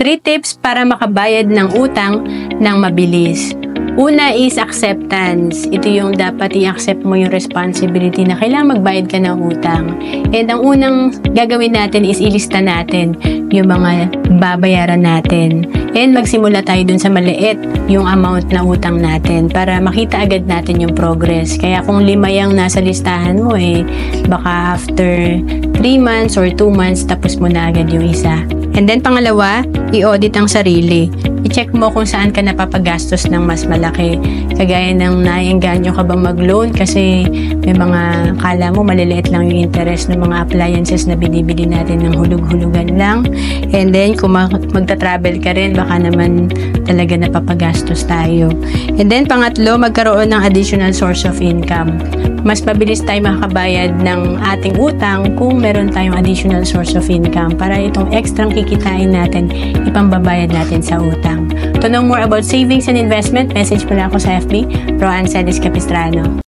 3 tips para makabayad ng utang ng mabilis. Una is acceptance. Ito yung dapat i-accept mo yung responsibility na kailangan magbayad ka ng utang. And ang unang gagawin natin is ilista natin yung mga babayaran natin. And magsimula tayo dun sa maliit yung amount na utang natin para makita agad natin yung progress. Kaya kung 5 yung nasa listahan mo baka after 3 months or 2 months tapos mo na agad yung isa. And then pangalawa, i-audit ang sarili. I-check mo kung saan ka napapagastos ng mas malaki. Kagaya ng naiengganyo ka bang mag-loan kasi may mga kala mo maliliit lang yung interest ng mga appliances na binibili natin ng hulug-hulugan lang. And then kung magta-travel ka rin, baka naman talaga napapagastos tayo. And then pangatlo, magkaroon ng additional source of income. Mas mabilis tayo makakabayad ng ating utang kung meron tayong additional source of income para itong extra kikitain natin, ipambabayad natin sa utang. To know more about savings and investment, message mo lang ako sa FB, Roanne Celis Capistrano.